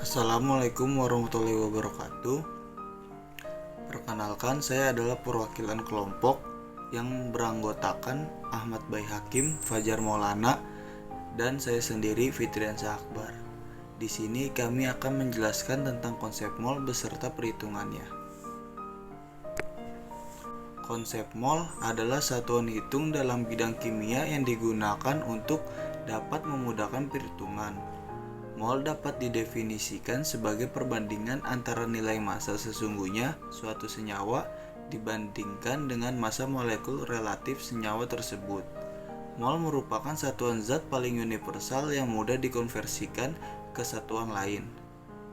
Assalamualaikum warahmatullahi wabarakatuh. Perkenalkan, saya adalah perwakilan kelompok yang beranggotakan Ahmad Bai Hakim, Fajar Maulana, dan saya sendiri Fitriansyah Akbar. Di sini kami akan menjelaskan tentang konsep mol beserta perhitungannya. Konsep mol adalah satuan hitung dalam bidang kimia yang digunakan untuk dapat memudahkan perhitungan. Mol dapat didefinisikan sebagai perbandingan antara nilai massa sesungguhnya suatu senyawa dibandingkan dengan massa molekul relatif senyawa tersebut. Mol merupakan satuan zat paling universal yang mudah dikonversikan ke satuan lain.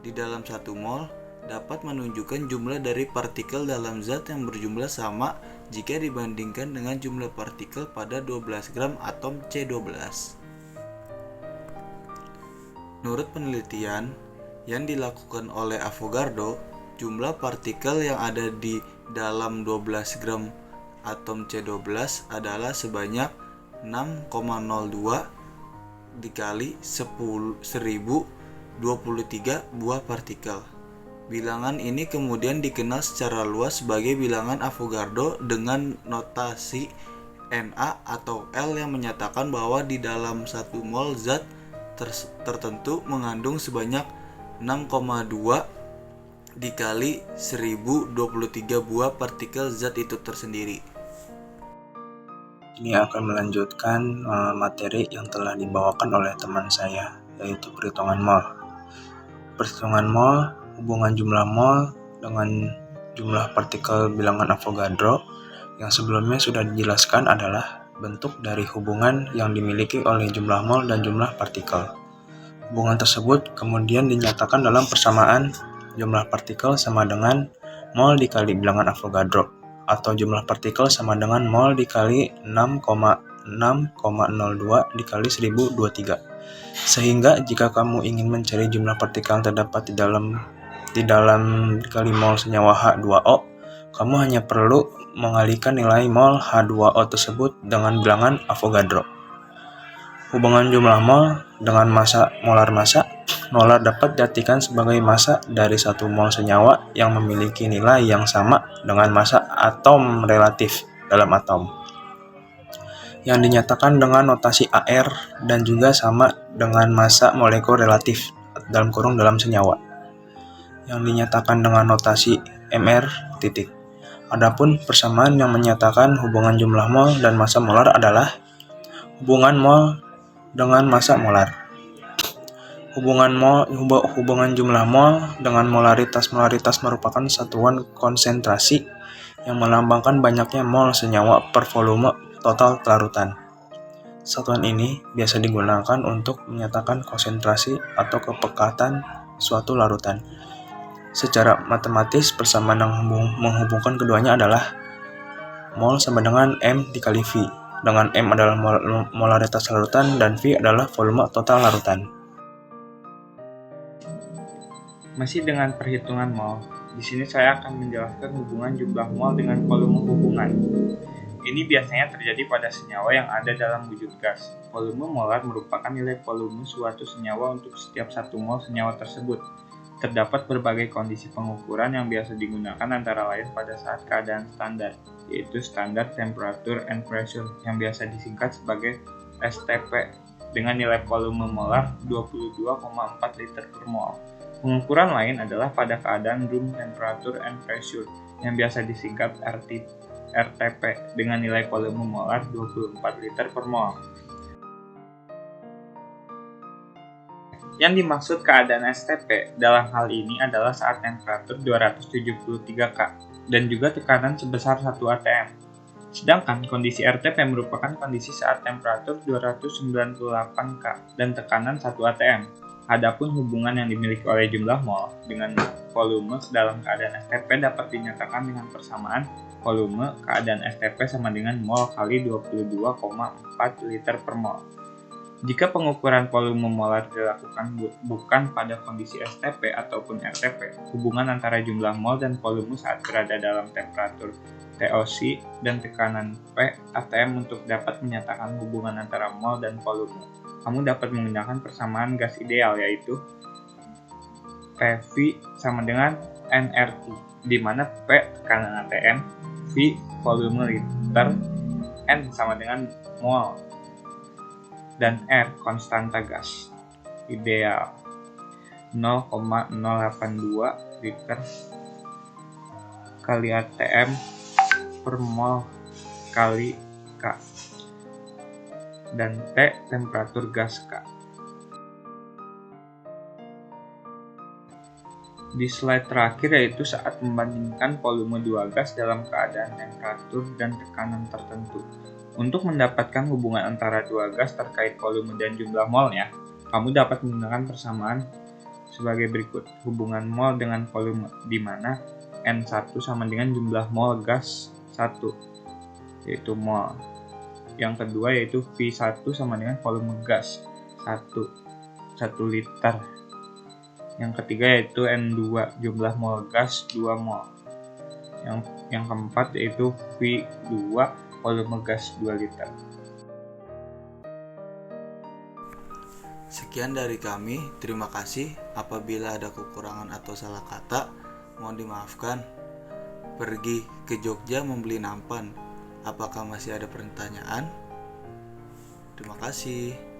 Di dalam satu mol dapat menunjukkan jumlah dari partikel dalam zat yang berjumlah sama jika dibandingkan dengan jumlah partikel pada 12 gram atom C12. Menurut penelitian yang dilakukan oleh Avogadro, jumlah partikel yang ada di dalam 12 gram atom C12 adalah sebanyak 6,02 dikali 1023 buah partikel. Bilangan ini kemudian dikenal secara luas sebagai bilangan Avogadro dengan notasi Na atau L yang menyatakan bahwa di dalam 1 mol zat tertentu mengandung sebanyak 6,2 dikali 1023 buah partikel zat itu tersendiri. Ini akan melanjutkan materi yang telah dibawakan oleh teman saya, yaitu perhitungan mol. Perhitungan mol, hubungan jumlah mol dengan jumlah partikel bilangan Avogadro yang sebelumnya sudah dijelaskan adalah bentuk dari hubungan yang dimiliki oleh jumlah mol dan jumlah partikel. Hubungan tersebut kemudian dinyatakan dalam persamaan jumlah partikel sama dengan mol dikali bilangan Avogadro, atau jumlah partikel sama dengan mol dikali 6,6,02 dikali 1023. Sehingga jika kamu ingin mencari jumlah partikel yang terdapat di dalam dikali mol senyawa H2O, kamu hanya perlu mengalihkan nilai mol H2O tersebut dengan bilangan Avogadro. Hubungan jumlah mol dengan massa molar dapat diartikan sebagai massa dari satu mol senyawa yang memiliki nilai yang sama dengan massa atom relatif dalam atom, yang dinyatakan dengan notasi AR dan juga sama dengan massa molekul relatif dalam senyawa, yang dinyatakan dengan notasi MR titik. Adapun persamaan yang menyatakan hubungan jumlah mol dan massa molar adalah hubungan mol dengan massa molar. Hubungan jumlah mol dengan molaritas merupakan satuan konsentrasi yang melambangkan banyaknya mol senyawa per volume total larutan. Satuan ini biasa digunakan untuk menyatakan konsentrasi atau kepekatan suatu larutan. Secara matematis, persamaan yang menghubungkan keduanya adalah mol sama dengan M dikali V, dengan M adalah molaritas larutan dan V adalah volume total larutan. Masih dengan perhitungan mol, di sini saya akan menjelaskan hubungan jumlah mol dengan volume hubungan. Ini biasanya terjadi pada senyawa yang ada dalam wujud gas. Volume molar merupakan nilai volume suatu senyawa untuk setiap 1 mol senyawa tersebut. Terdapat berbagai kondisi pengukuran yang biasa digunakan antara lain pada saat keadaan standar, yaitu Standard Temperature and Pressure yang biasa disingkat sebagai STP dengan nilai volume molar 22,4 liter per mol. Pengukuran lain adalah pada keadaan Room Temperature and Pressure yang biasa disingkat RTP dengan nilai volume molar 24 liter per mol. Yang dimaksud keadaan STP dalam hal ini adalah saat temperatur 273 K dan juga tekanan sebesar 1 atm. Sedangkan kondisi RTP merupakan kondisi saat temperatur 298 K dan tekanan 1 atm. Adapun hubungan yang dimiliki oleh jumlah mol dengan volume dalam keadaan STP dapat dinyatakan dengan persamaan volume keadaan STP sama dengan mol kali 22,4 liter per mol. Jika pengukuran volume molar dilakukan bukan pada kondisi STP ataupun RTP, hubungan antara jumlah mol dan volume saat berada dalam temperatur TOC dan tekanan P atm untuk dapat menyatakan hubungan antara mol dan volume. Kamu dapat menggunakan persamaan gas ideal, yaitu PV sama dengan nRT, di mana P tekanan ATM, V volume liter, N sama dengan mol, dan R konstanta gas ideal 0,082 liter kali ATM per mol kali K, dan T temperatur gas K. Di slide terakhir yaitu saat membandingkan volume dua gas dalam keadaan temperatur dan tekanan tertentu. Untuk mendapatkan hubungan antara dua gas terkait volume dan jumlah molnya, kamu dapat menggunakan persamaan sebagai berikut. Hubungan mol dengan volume, di mana N1 sama dengan jumlah mol gas 1, yaitu mol. Yang kedua yaitu V1 sama dengan volume gas 1 liter. Yang ketiga yaitu N2, jumlah mol gas 2 mol. Yang keempat yaitu V2, volume gas 2 liter. Sekian dari kami, terima kasih. Apabila ada kekurangan atau salah kata, mohon dimaafkan. Pergi ke Jogja membeli nampan. Apakah masih ada pertanyaan? Terima kasih.